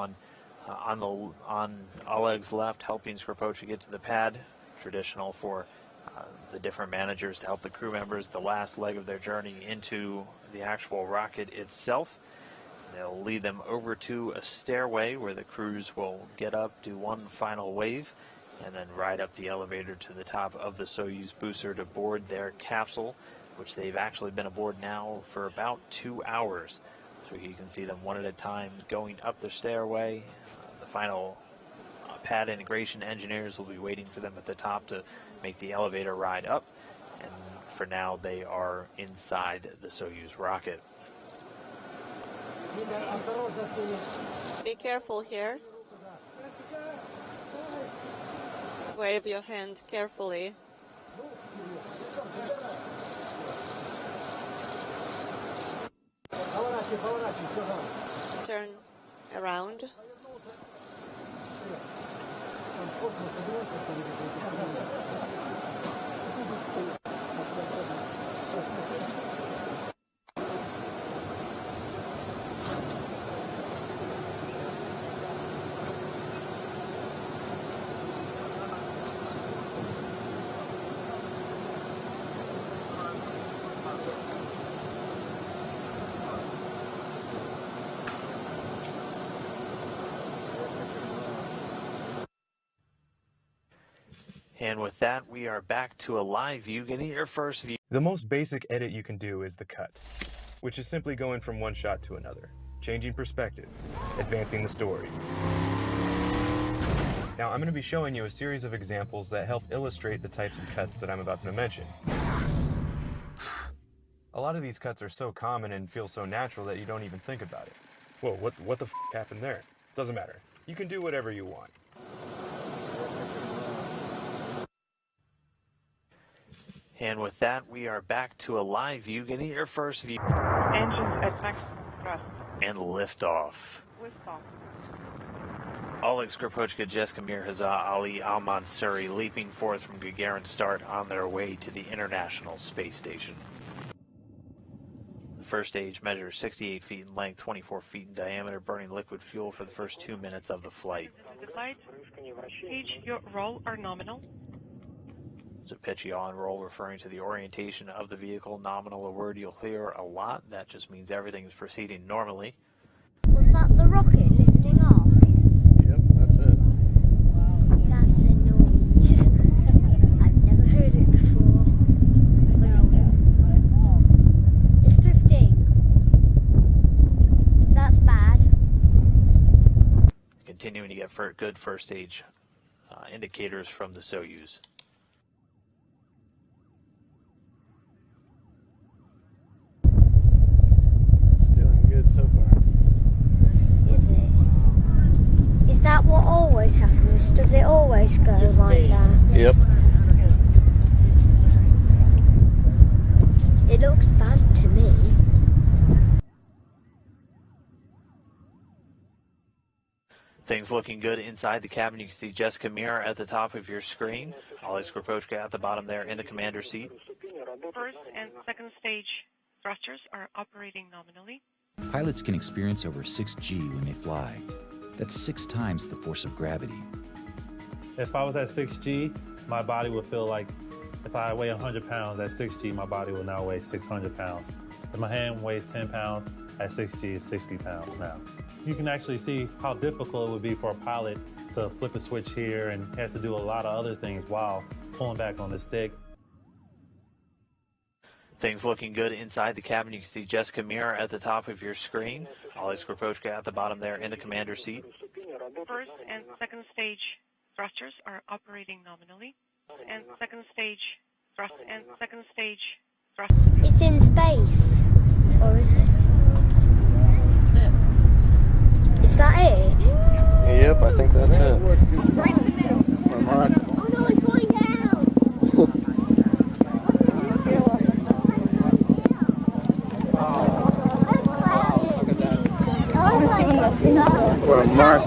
one on Oleg's left, helping Skropocha get to the pad. Traditional for the different managers to help the crew members the last leg of their journey into the actual rocket itself. They'll lead them over to a stairway where the crews will get up, do one final wave, and then ride up the elevator to the top of the Soyuz booster to board their capsule, which they've actually been aboard now for about 2 hours. So you can see them one at a time going up the stairway. The final pad integration engineers will be waiting for them at the top to make the elevator ride up. And for now, they are inside the Soyuz rocket. Be careful here. Wave your hand carefully. Turn around. And with that, we are back to a live view, getting your first view. The most basic edit you can do is the cut, which is simply going from one shot to another, changing perspective, advancing the story. Now I'm going to be showing you a series of examples that help illustrate the types of cuts that I'm about to mention. A lot of these cuts are so common and feel so natural that you don't even think about it. Whoa, what the f happened there? Doesn't matter. You can do whatever you want. And with that, we are back to a live view, getting your first view. Engines at max thrust. And liftoff. Liftoff. Oleg Skropocha, Jessica Mir, Hazza Ali Al-Mansuri leaping forth from Gagarin start on their way to the International Space Station. The first stage measures 68 feet in length, 24 feet in diameter, burning liquid fuel for the first 2 minutes of the flight. The flight, pitch, your roll are nominal. So pitch, yaw, and roll referring to the orientation of the vehicle. Nominal, a word you'll hear a lot. That just means everything is proceeding normally. Was that the rocket lifting off? Yep, that's it. That's a noise. I've never heard it before. It's drifting. That's bad. Continuing to get good first stage indicators from the Soyuz. So far. Is it? Is that what always happens? Does it always go like that? Yep. It looks bad to me. Things looking good inside the cabin. You can see Jessica Mir at the top of your screen. Oleg Skropocha at the bottom there in the commander seat. First and second stage thrusters are operating nominally. Pilots can experience over 6G when they fly. That's 6 times the force of gravity. If I was at 6G, my body would feel like if I weigh 100 pounds at 6G, my body will now weigh 600 pounds. If my hand weighs 10 pounds, at 6G it's 60 pounds now. You can actually see how difficult it would be for a pilot to flip a switch here and have to do a lot of other things while pulling back on the stick. Things looking good inside the cabin. You can see Jessica Mir at the top of your screen. Oleg Skropocha at the bottom there in the commander seat. First and second stage thrusters are operating nominally. And second stage thrust and second stage thrust. It's in space. Or is it? Is that it? Yep, I think that's it. Right in the middle. Mark. Oh no, it's going down! What a mark.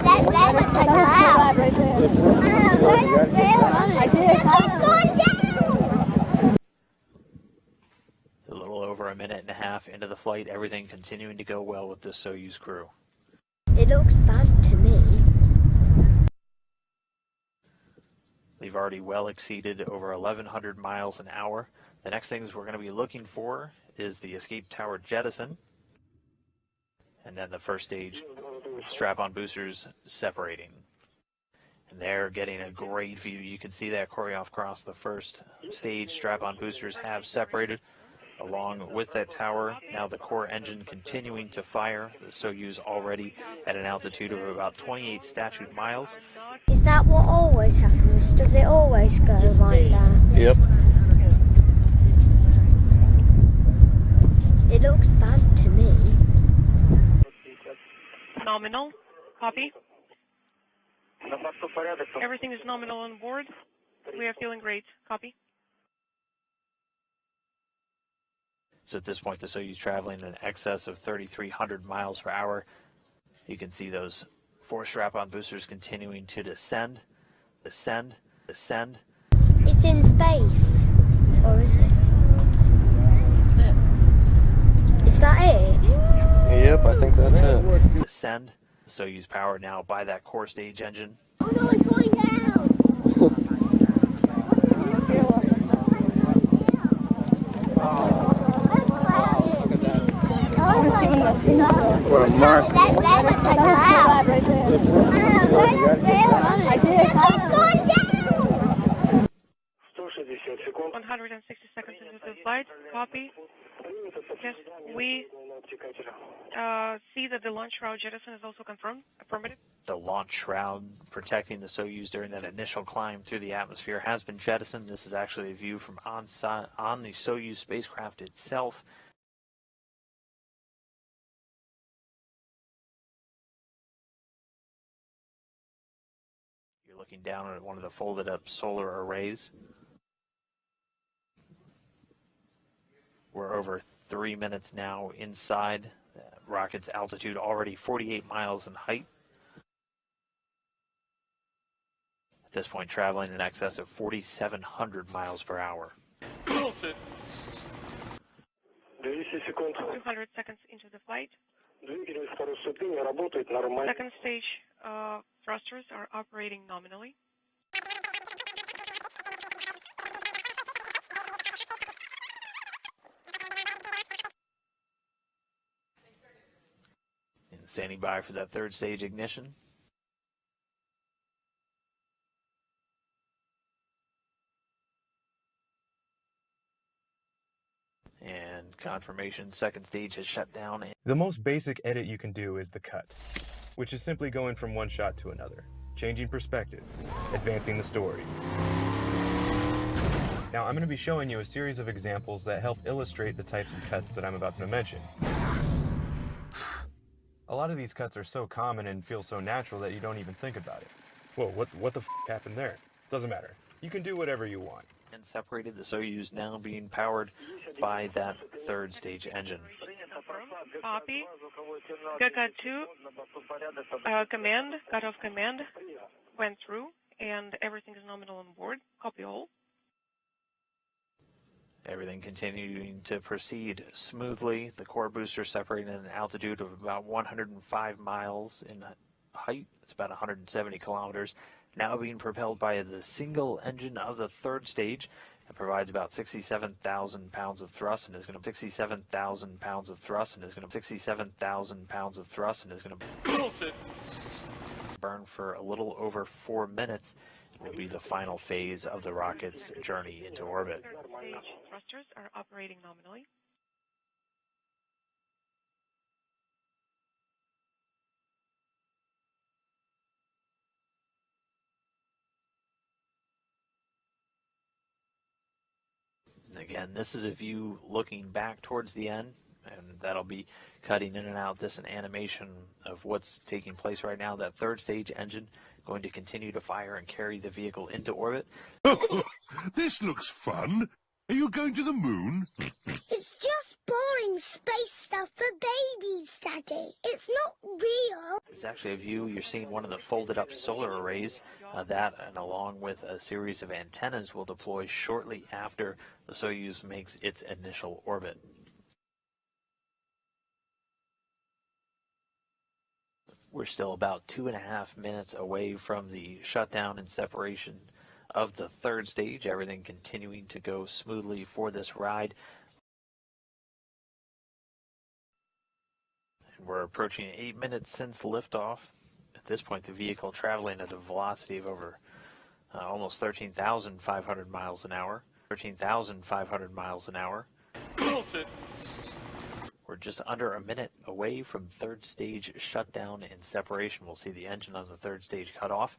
A little over a minute and a half into the flight, everything continuing to go well with the Soyuz crew. It looks bad to me. We've already well exceeded over 1,100 miles an hour. The next things we're going to be looking for is the escape tower jettison, and then the first stage strap-on boosters separating. And they're getting a great view. You can see that choreograph across the first stage. Strap-on boosters have separated along with that tower. Now the core engine continuing to fire. The Soyuz already at an altitude of about 28 statute miles. Is that what always happens? Does it always go like that? Yep. It looks bad to me. Nominal. Copy. Everything is nominal on board. We are feeling great. Copy. So at this point, the Soyuz traveling in excess of 3,300 miles per hour. You can see those 4 strap-on boosters continuing to descend, descend, descend. It's in space. Or is it? Is that it? Yep, I think that's it. Descend. Soyuz powered now by that core stage engine. Oh no, it's going down! What a mark. I did. It's going down! 160 seconds into the flight. Copy. Yes, we see that the launch route jettison is also confirmed. Affirmative. The launch shroud protecting the Soyuz during that initial climb through the atmosphere has been jettisoned. This is actually a view from on the Soyuz spacecraft itself. You're looking down at one of the folded up solar arrays. We're over 3 minutes now inside. The rocket's altitude already 48 miles in height. At this point, traveling in excess of 4,700 miles per hour. 200 seconds into the flight. Second stage thrusters are operating nominally. And standing by for that third stage ignition. And confirmation, second stage has shut down. The most basic edit you can do is the cut, which is simply going from one shot to another, changing perspective, advancing the story. Now I'm going to be showing you a series of examples that help illustrate the types of cuts that I'm about to mention. A lot of these cuts are so common and feel so natural that you don't even think about it. Whoa, what the f happened there? Doesn't matter. You can do whatever you want. And separated, the Soyuz now being powered by that third stage engine. Copy. GK2 command, cutoff command went through, and everything is nominal on board. Copy all. Everything continuing to proceed smoothly. The core booster separating at an altitude of about 105 miles in height. It's about 170 kilometers. Now being propelled by the single engine of the third stage. It provides about 67,000 pounds of thrust and is going to 67,000 pounds of thrust and is going to 67,000 pounds of thrust and is going to burn for a little over 4 minutes. It will be the final phase of the rocket's journey into orbit. Third stage thrusters are operating nominally. Again, this is a view looking back towards the end, and that'll be cutting in and out this an animation of what's taking place right now. That third stage engine going to continue to fire and carry the vehicle into orbit. This looks fun. Are you going to the moon? It's just boring space stuff for babies, Daddy. It's not real. It's actually a view. You're seeing one of the folded up solar arrays. That, and along with a series of antennas, will deploy shortly after the Soyuz makes its initial orbit. We're still about 2.5 minutes away from the shutdown and separation of the third stage. Everything continuing to go smoothly for this ride. We're approaching 8 minutes since liftoff. At this point, the vehicle traveling at a velocity of over almost 13,500 miles an hour. 13,500 miles an hour. Bullshit. We're just under a minute away from third stage shutdown and separation. We'll see the engine on the third stage cut off.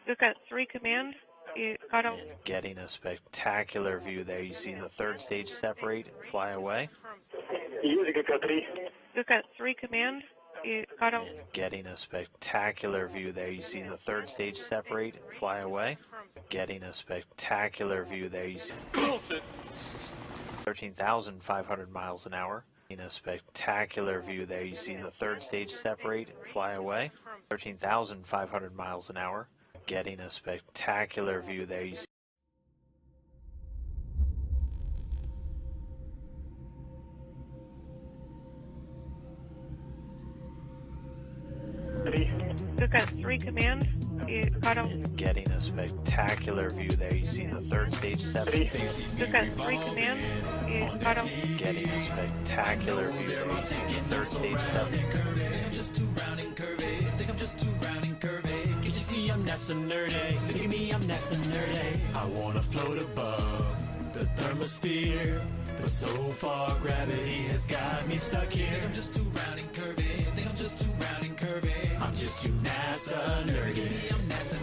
Luca 3 command, cut off. And getting a spectacular view there. You see the third stage separate and fly away. Luca 3 command, cut off. And getting a spectacular view there. You see the third stage separate and fly away. Getting a spectacular view there. You see 13,500 miles an hour. In a spectacular view there. You see the third stage separate and fly away. 13,500 miles an hour. Getting a spectacular view there. You see Luca 3 command, cut off. and getting a spectacular view there. You see the third stage separate. Luca 3 command, cut off. Getting a spectacular view there. You see the third stage separate. Can't you see I'm not so nerdy? Look at me, I'm not so nerdy. I wanna float above the thermosphere, but so far gravity has got me stuck here. I'm just too round and curvy. Think I'm just too round and curvy. I'm just too NASA nerdy.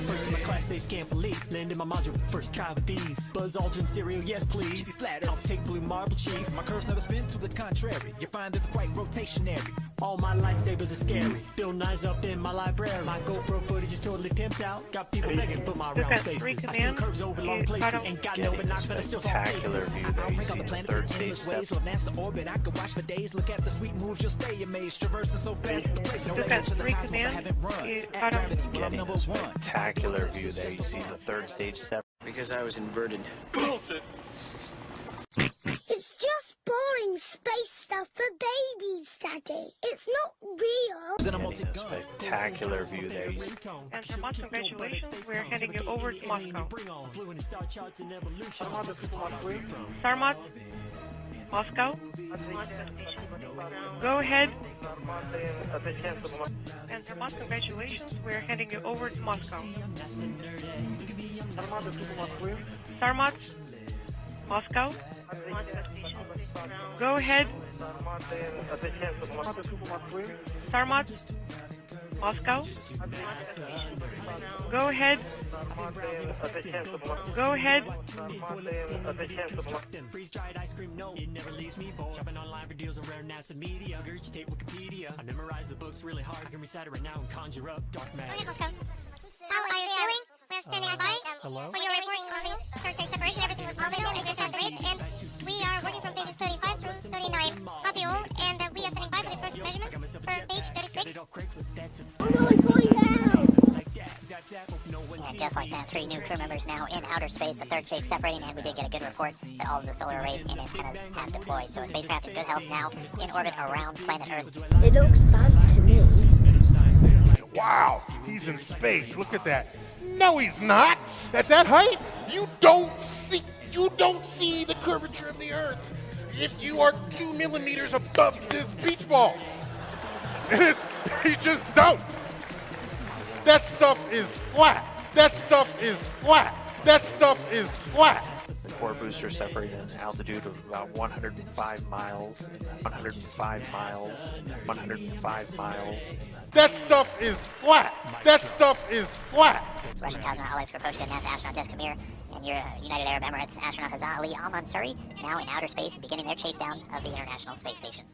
First in my class, they can't believe. Landed my module, first try with these. Buzz Aldrin cereal, yes please. I'll take blue marble chief. My curves never spin to the contrary. You find it's quite rotationary. All my lightsabers are scary. Bill Nye's up in my library. My GoPro footage is totally pimped out. Got people begging for my round spaces. I see curves over long places. Ain't got no binocs, but I still saw Spectacular faces. view I'll there. You break see out the the planets third in stage endless ways. So separate. if NASA orbit, I could watch for days. Look at the sweet moves, you'll stay amazed. Traversing so fast at the place. No Look limit at to the 3 cosmos I command, haven't run. At cut off. gravity, well, I'm Getting number a one. spectacular view there. You see the third stage separate. Because I was inverted. Bullshit. It's just boring space stuff for babies, Daddy. It's not real. Getting a spectacular view there. You see And Sarmat, congratulations. We're handing you over to Moscow. Sarmat, Moscow. Go ahead. And Sarmat, congratulations. We're handing you over to Moscow. Sarmat, Moscow. Go ahead. Sarmat, Moscow. Go ahead. Go ahead. Freeze-dried ice cream, no, it never leaves me bored. Shopping online for deals on rare NASA media. Regurgitate Wikipedia. I memorize the books really hard. I can recite it right now and conjure up dark matter. How are you feeling? We're standing by. Hello? For your reporting on the third stage separation, everything was nominal and you're separate. And we are working from pages 35 through 39. Copy all, and we are standing by for the first measurement for page 36. And just like that, 3 new crew members now in outer space, the third stage separating, and we did get a good report that all of the solar arrays and antennas have deployed. So a spacecraft in good health now in orbit around planet Earth. It looks fun to me. Wow, he's in space. Look at that. No, he's not. At that height, you don't see the curvature of the Earth if you are 2 millimeters above this beach ball. You just don't. That stuff is flat. That stuff is flat. That stuff is flat. the core booster separated an altitude of about 105 miles. 105 miles. 105 miles. That stuff is flat. That stuff is flat. Russian cosmonaut Alex Kropotkin, NASA astronaut Jessica Mir, and your United Arab Emirates astronaut Hazza Ali Al Mansuri, now in outer space, beginning their chase down of the International Space Station.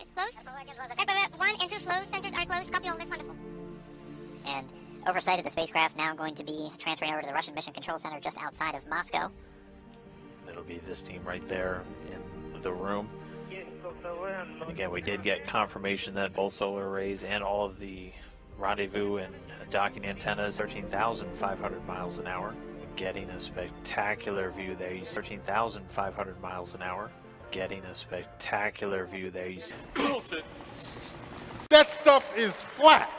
It's closed. 1 and 2 slow. Sensors are closed. Copy all. That's wonderful. And Oversight of the spacecraft now going to be transferring over to the Russian Mission Control Center just outside of Moscow. It'll be this team right there in the room. And again, we did get confirmation that both solar arrays and all of the rendezvous and docking antennas 13,500 miles an hour. Getting a spectacular view there. You see 13,500 miles an hour. Getting a spectacular view there. You see That stuff is flat.